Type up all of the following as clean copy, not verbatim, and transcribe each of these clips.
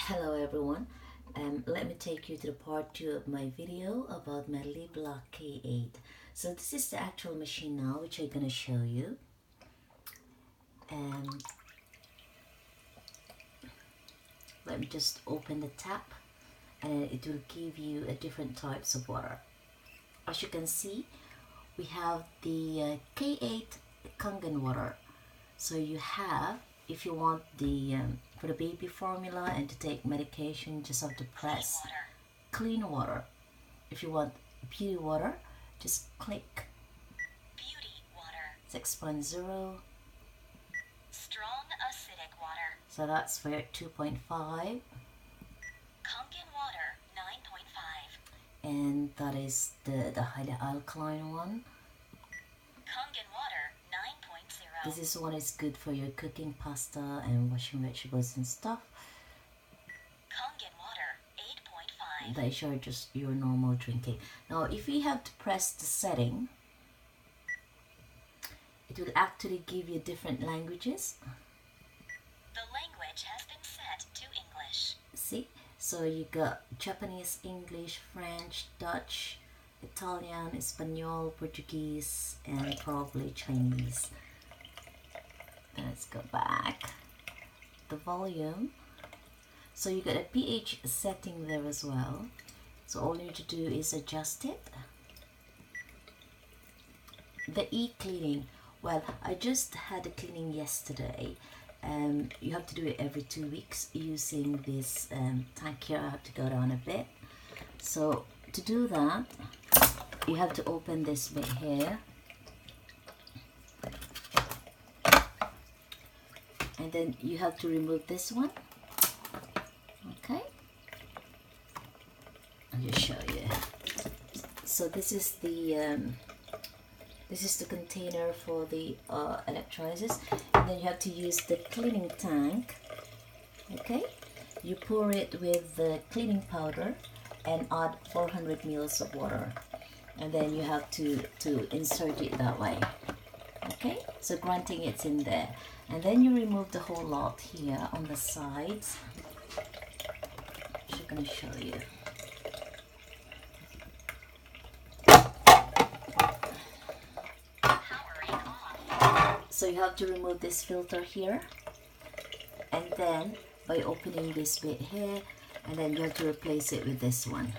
Hello everyone, let me take you to the part 2 of my video about my Block K8. So this is the actual machine now which I'm going to show you. Let me just open the tap and it will give you a different types of water. As you can see, we have the K8 Kangen Water. So you have, if you want the for the baby formula and to take medication, just have to press clean water. If you want beauty water, just click beauty water. 6.0. Strong acidic water. So that's for 2.5. Kangen water 9.5. And that is the highly alkaline one. Kangen water 9.0. This one is good for your cooking pasta and washing vegetables and stuff. Kangen water 8.5. That is just your normal drinking. Now if we have to press the setting, it will actually give you different languages. The language has been set to English. See, so you got Japanese, English, French, Dutch, Italian, Espanol, Portuguese, and probably Chinese. Let's go back. The volume. So you got a pH setting there as well. So all you need to do is adjust it. The e-cleaning. Well, I just had a cleaning yesterday. You have to do it every 2 weeks using this tank here. I have to go down a bit. So to do that, you have to open this bit here. And then you have to remove this one. Okay, I'll just show you. So this is the container for the electrolysis, and then you have to use the cleaning tank. Okay, you pour it with the cleaning powder and add 400 ml of water, and then you have to insert it that way. Okay, so granting it's in there, and then you remove the whole lot here on the sides. I'm going to show you. So you have to remove this filter here, and then by opening this bit here, and then you have to replace it with this one.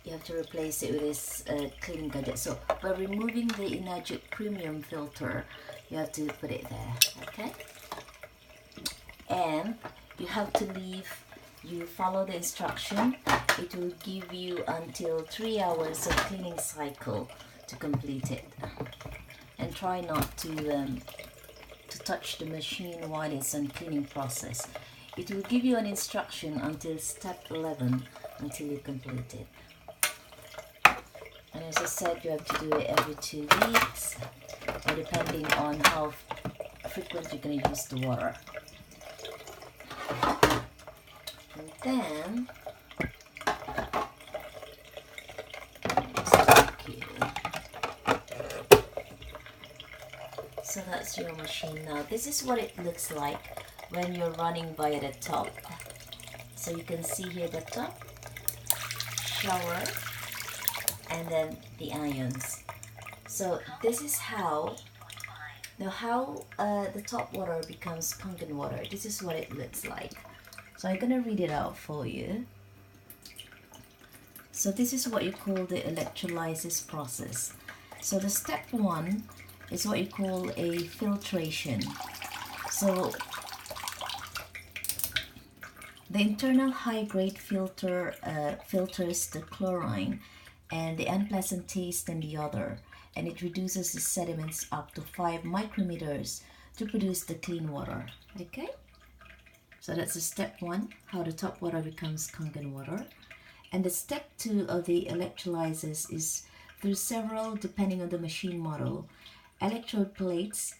You have to replace it with this cleaning gadget. So by removing the Enagic premium filter, you have to put it there. Okay, and you have to leave. You follow the instruction. It will give you until 3 hours of cleaning cycle to complete it. And try not to touch the machine while it's in cleaning process. It will give you an instruction until step 11 until you complete it. And as I said, you have to do it every 2 weeks, or depending on how frequent you're going to use the water. And then so that's your machine now. This is what it looks like when you're running via the top. So you can see here the top, shower, and then the ions. So this is how, now how the top water becomes Kangen water. This is what it looks like. So I'm gonna read it out for you. So this is what you call the electrolysis process. So the step 1 is what you call a filtration. So the internal high-grade filter filters the chlorine and the unpleasant taste in the other, and it reduces the sediments up to 5 micrometers to produce the clean water. Okay, so that's the step 1, how the top water becomes Kangen water. And the step 2 of the electrolysis is through several, depending on the machine model, electrode plates.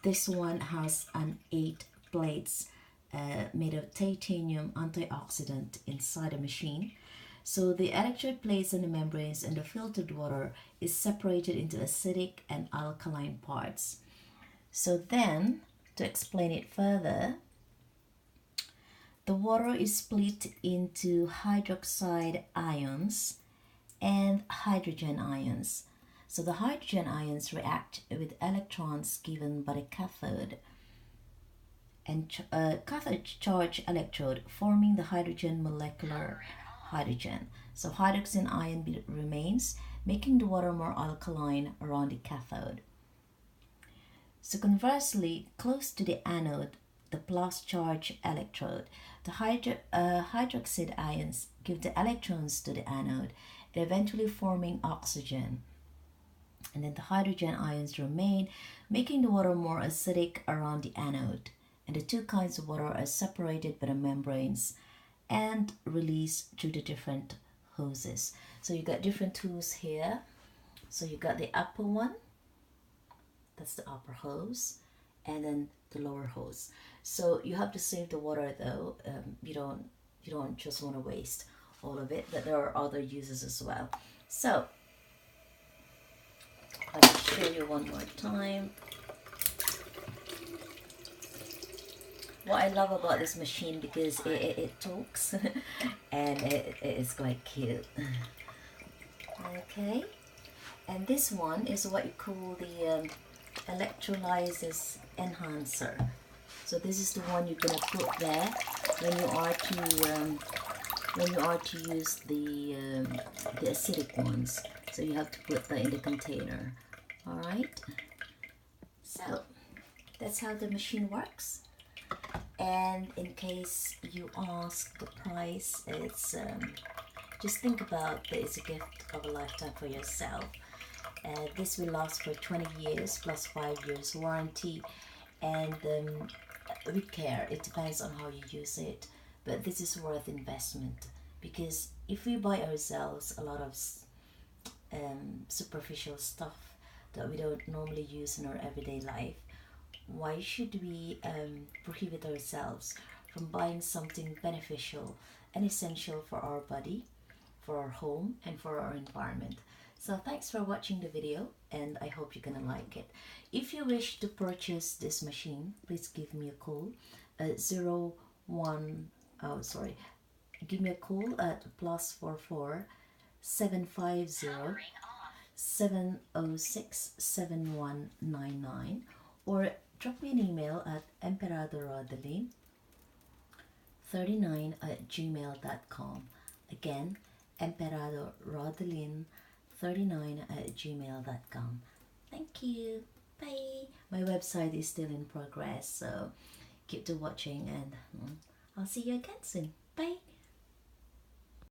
This one has an 8 plates made of titanium antioxidant inside the machine. So the electrode plates and the membranes and the filtered water is separated into acidic and alkaline parts. So then, to explain it further, the water is split into hydroxide ions and hydrogen ions. So the hydrogen ions react with electrons given by the cathode and cathode charge electrode, forming the hydrogen molecular hydrogen. So hydrogen ion remains, making the water more alkaline around the cathode. So conversely, close to the anode, the plus charge electrode, the hydroxide ions give the electrons to the anode, eventually forming oxygen. And then the hydrogen ions remain, making the water more acidic around the anode. And the two kinds of water are separated by the membranes and released through the different hoses. So you got different tools here. So you got the upper one, that's the upper hose, and then the lower hose. So you have to save the water though. You don't just want to waste all of it, but there are other uses as well. So I'll show you one more time. What I love about this machine, because it talks and it is quite cute. Okay, and this one is what you call the Electrolysis enhancer. So this is the one you're gonna put there when you are to use the acidic ones. So you have to put that in the container. All right. So that's how the machine works. And in case you ask the price, it's just think about that it's a gift of a lifetime for yourself. This will last for 20 years plus 5 years warranty, and with care. It depends on how you use it, but this is worth investment, because if we buy ourselves a lot of superficial stuff that we don't normally use in our everyday life, why should we prohibit ourselves from buying something beneficial and essential for our body, for our home, and for our environment? So thanks for watching the video, and I hope you're gonna like it. If you wish to purchase this machine, please give me a call at give me a call at +44 750 706 7199, or drop me an email at emperadorrodalyn39@gmail.com. Again, emperadorrodalyn39@gmail.com. Thank you. Bye. My website is still in progress, so keep to watching, and I'll see you again soon.